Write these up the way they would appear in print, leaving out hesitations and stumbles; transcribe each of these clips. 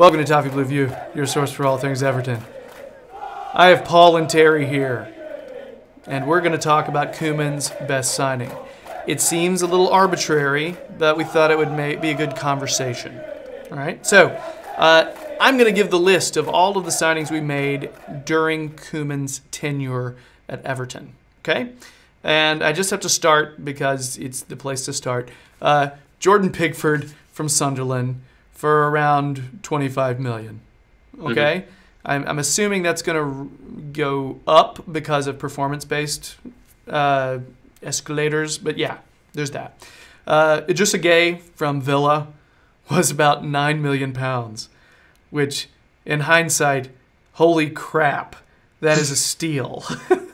Welcome to Toffee Blue View, your source for all things Everton. I have Paul and Terry here, and we're going to talk about Koeman's best signing. It seems a little arbitrary, but we thought it would be a good conversation. All right, so I'm going to give the list of all of the signings we made during Koeman's tenure at Everton. Okay, and I just have to start because it's the place to start. Jordan Pickford from Sunderland for around 25 million. Okay, I'm assuming that's going to go up because of performance-based escalators, but yeah, there's that. Idrissa Gueye from Villa was about £9 million, which, in hindsight, holy crap, that is a steal.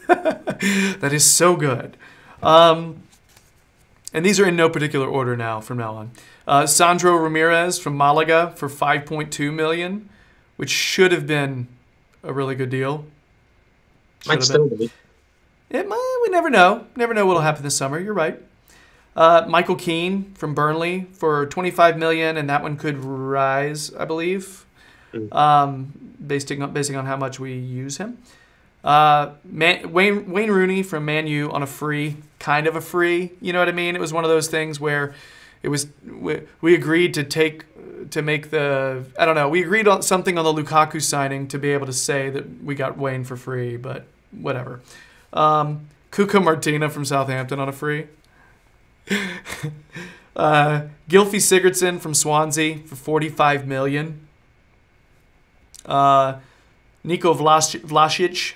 That is so good. And these are in no particular order now from now on. Sandro Ramirez from Malaga for 5.2 million, which should have been a really good deal. Might still be. It might. We never know. Never know what'll happen this summer. You're right. Michael Keane from Burnley for 25 million, and that one could rise, I believe, basing on how much we use him. Wayne Rooney from Man U on a free, kind of a free. You know what I mean? It was one of those things where it was we agreed to make the, I don't know, we agreed on something on the Lukaku signing to be able to say that we got Wayne for free, but whatever. Cuca Martina from Southampton on a free. Gylfi Sigurdsson from Swansea for 45 million. Nico Vlasic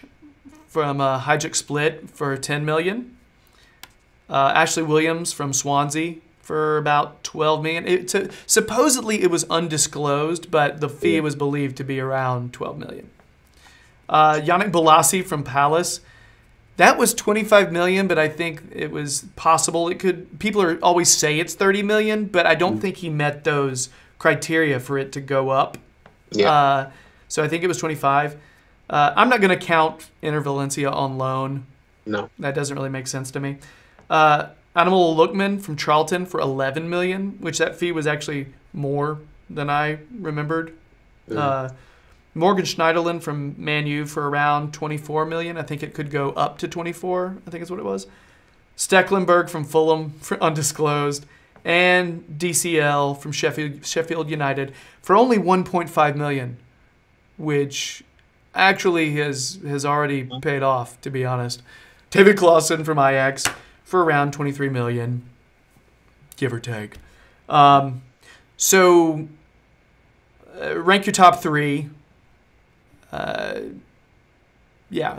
from Hijack Split for 10 million. Ashley Williams from Swansea for about 12 million. Supposedly it was undisclosed, but the fee was believed to be around 12 million. Yannick Bolasie from Palace. That was 25 million, but I think it was possible. It could. People always say it's 30 million, but I don't think he met those criteria for it to go up. Yeah. So I think it was 25. I'm not going to count Inter Valencia on loan. No. That doesn't really make sense to me. Animal Lookman from Charlton for 11 million, which that fee was actually more than I remembered. Morgan Schneiderlin from Man U for around 24 million. I think it could go up to 24. I think is what it was. Stecklenburg from Fulham for undisclosed. And DCL from Sheffield United for only 1.5 million, which actually has already paid off, to be honest. David Clausen from Ajax for around 23 million, give or take. So rank your top three. Yeah,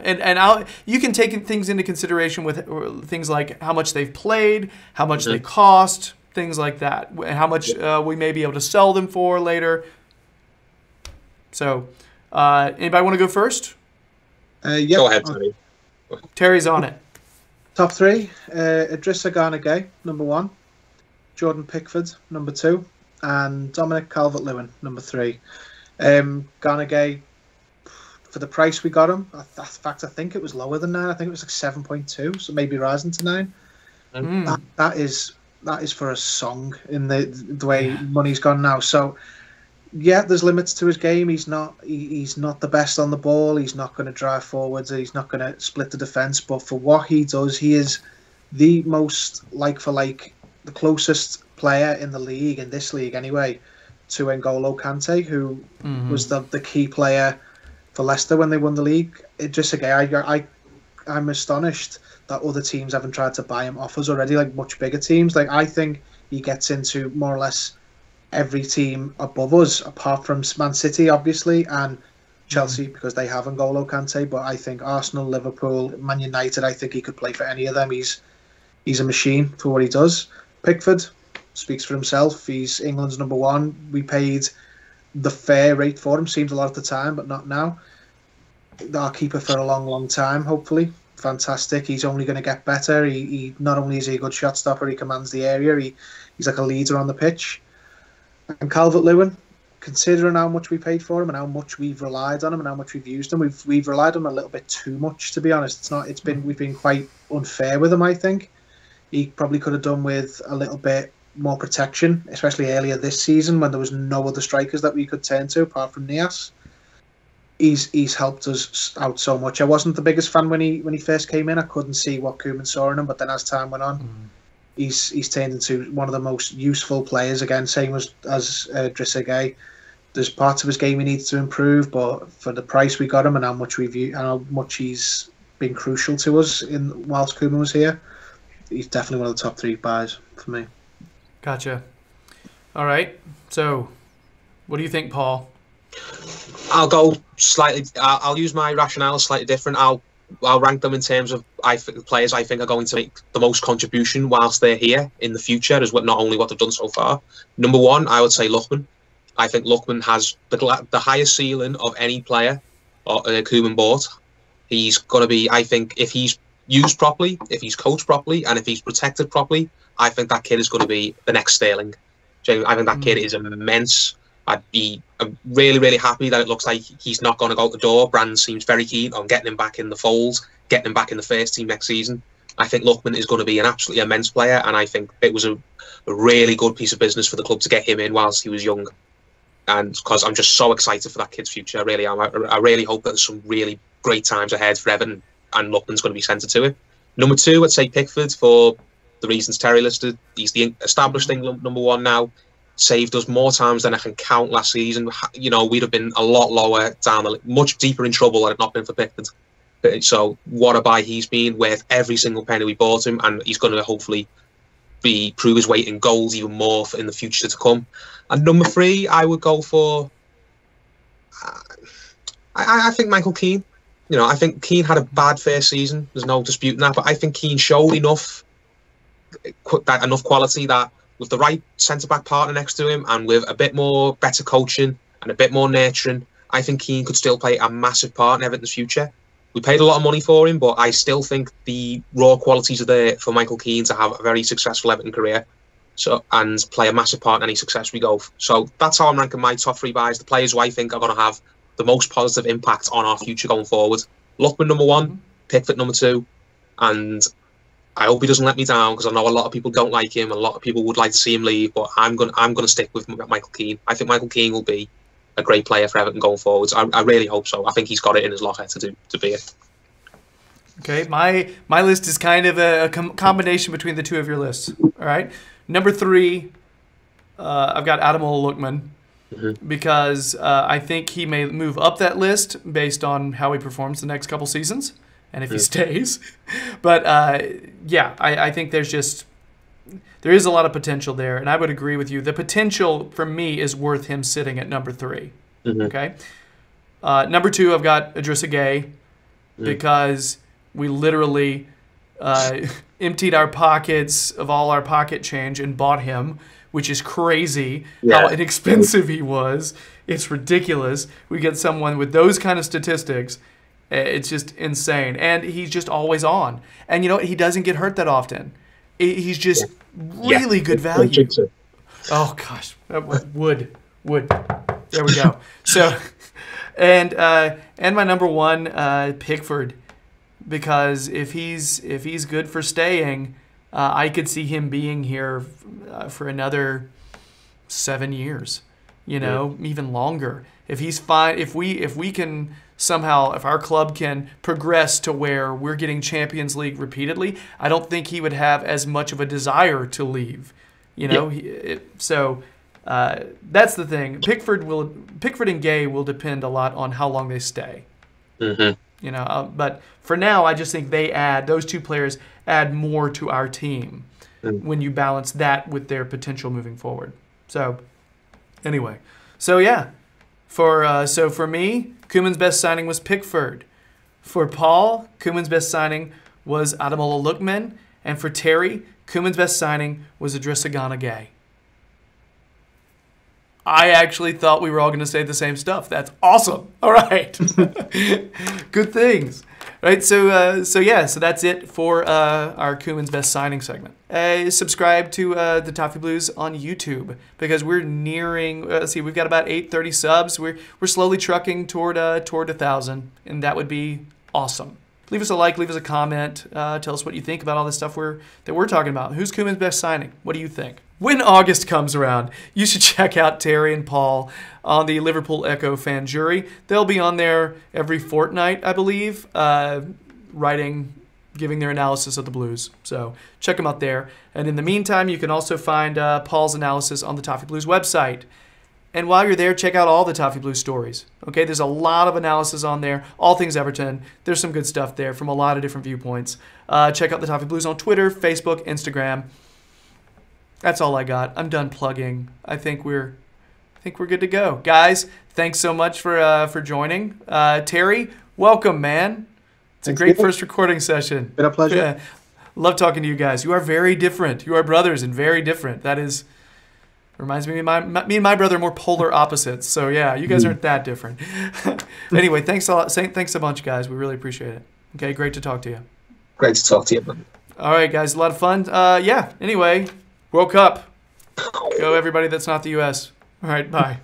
and you can take things into consideration with things like how much they've played, how much they cost, things like that, and how much we may be able to sell them for later. So, anybody want to go first? Yeah. Go ahead, Tony. Terry's on it. Top three: Idrissa Gueye, number 1; Jordan Pickford, number 2; and Dominic Calvert-Lewin, number 3. Gueye, for the price we got him, in fact, I think it was lower than 9. I think it was like 7.2, so maybe rising to 9. That is for a song in the way money's gone now. So yeah, there's limits to his game. He's not the best on the ball. He's not going to drive forwards. He's not going to split the defence. But for what he does, he is the most like for like, the closest player in the league, in this league anyway, to N'Golo Kante, who was the key player for Leicester when they won the league. I'm astonished that other teams haven't tried to buy him off us already, like much bigger teams. Like, I think he gets into more or less every team above us, apart from Man City, obviously, and Chelsea, because they have N'Golo Kante. But I think Arsenal, Liverpool, Man United, I think he could play for any of them. He's a machine for what he does. Pickford speaks for himself. He's England's number 1. We paid the fair rate for him, seems a lot at the time, but not now. Our keeper for a long, long time, hopefully. Fantastic. He's only going to get better. He not only is he a good shot stopper, he commands the area. He's like a leader on the pitch. And Calvert-Lewin, considering how much we paid for him and how much we've relied on him and how much we've used him, we've relied on him a little bit too much, to be honest. We've been quite unfair with him, I think. He probably could have done with a little bit more protection, especially earlier this season when there was no other strikers that we could turn to apart from Nias. He's helped us out so much. I wasn't the biggest fan when he first came in. I couldn't see what Koeman saw in him, but then as time went on, he's turned into one of the most useful players. Again, same as Idrissa Gueye. There's parts of his game he needs to improve, but for the price we got him and how much he's been crucial to us whilst Koeman was here, he's definitely one of the top 3 buys for me. Gotcha. All right. So, what do you think, Paul? I'll go slightly. I'll use my rationale slightly different. I'll rank them in terms of the players I think are going to make the most contribution whilst they're here in the future, as well, not only what they've done so far. Number 1, I would say Lookman. I think Lookman has the highest ceiling of any player Koeman bought. He's going to be, I think, if he's used properly, if he's coached properly, and if he's protected properly, I think that kid is going to be the next Sterling. I think that kid is immense. I'm really, really happy that it looks like he's not going to go out the door. Brand seems very keen on getting him back in the fold, getting him back in the first team next season. I think Lookman is going to be an absolutely immense player, and I think it was a really good piece of business for the club to get him in whilst he was young. And because I'm just so excited for that kid's future, I really am. I really hope that there's some really great times ahead for Everton, and Lookman's going to be centred to it. Number 2, I'd say Pickford for the reasons Terry listed. He's the established England number 1 now. Saved us more times than I can count last season. You know, we'd have been a lot lower down, much deeper in trouble had it not been for Pickford. So what a buy he's been, worth every single penny we bought him, and he's going to hopefully prove his weight in goals even more in the future to come. And number 3, I would go for. I think Michael Keane. You know, I think Keane had a bad first season. There's no disputing that, but I think Keane showed enough quality that with the right centre-back partner next to him and with a bit more better coaching and a bit more nurturing, I think Keane could still play a massive part in Everton's future. We paid a lot of money for him, but I still think the raw qualities are there for Michael Keane to have a very successful Everton career and play a massive part in any success we go. So that's how I'm ranking my top 3 buys, the players who I think are going to have the most positive impact on our future going forward. Lookman number 1, Pickford number 2, and I hope he doesn't let me down because I know a lot of people don't like him. A lot of people would like to see him leave, but I'm going to stick with Michael Keane. I think Michael Keane will be a great player for Everton going forwards. I really hope so. I think he's got it in his locker to be it. Okay, my list is kind of a combination between the two of your lists. All right, number 3, I've got Ademola Lookman. Because I think he may move up that list based on how he performs the next couple seasons and if he stays. But yeah, I think there is a lot of potential there, and I would agree with you. The potential for me is worth him sitting at number 3. Okay, number 2, I've got Idrissa Gueye because we literally emptied our pockets of all our pocket change and bought him, which is crazy how inexpensive he was. It's ridiculous. We get someone with those kind of statistics. It's just insane. And he's just always on. And you know what? He doesn't get hurt that often. He's just really good value. Oh, gosh. Wood. There we go. So, and my number 1, Pickford. Because if he's good for staying, I could see him being here for another 7 years, even longer. If he's fine, if we can somehow, if our club can progress to where we're getting Champions League repeatedly, I don't think he would have as much of a desire to leave. So that's the thing. Pickford and Gueye will depend a lot on how long they stay. But for now, I just think those 2 players add more to our team when you balance that with their potential moving forward. So, anyway, for me, Koeman's best signing was Pickford. For Paul, Koeman's best signing was Ademola Lookman, and for Terry, Koeman's best signing was Idrissa Gueye. I actually thought we were all going to say the same stuff. That's awesome. All right. Good things. Right, so that's it for our Koeman's Best Signing segment. Subscribe to the Toffee Blues on YouTube because we're nearing. We've got about 830 subs. We're slowly trucking toward 1,000, and that would be awesome. Leave us a like, leave us a comment. Tell us what you think about all this stuff that we're talking about. Who's Koeman's best signing? What do you think? when August comes around, you should check out Terry and Paul on the Liverpool Echo fan jury. They'll be on there every fortnight, I believe, giving their analysis of the Blues. So check them out there. And in the meantime, you can also find Paul's analysis on the Toffee Blues website. And while you're there, check out all the Toffee Blues stories. Okay, there's a lot of analysis on there, all things Everton. There's some good stuff there from a lot of different viewpoints. Check out the Toffee Blues on Twitter, Facebook, Instagram. That's all I got. I'm done plugging. I think we're good to go, guys. Thanks so much for joining. Terry, welcome, man. It's a great first recording session. Been a pleasure. Yeah. Love talking to you guys. You are very different. You are brothers and very different. That is. Reminds me, me and my brother are more polar opposites. So yeah, you guys aren't that different. Anyway, thanks a lot. Thanks a bunch, guys. We really appreciate it. Okay, great to talk to you. Great to talk to you, man. All right, guys, a lot of fun. Yeah. Anyway, World Cup. Go everybody that's not the U.S. All right, bye.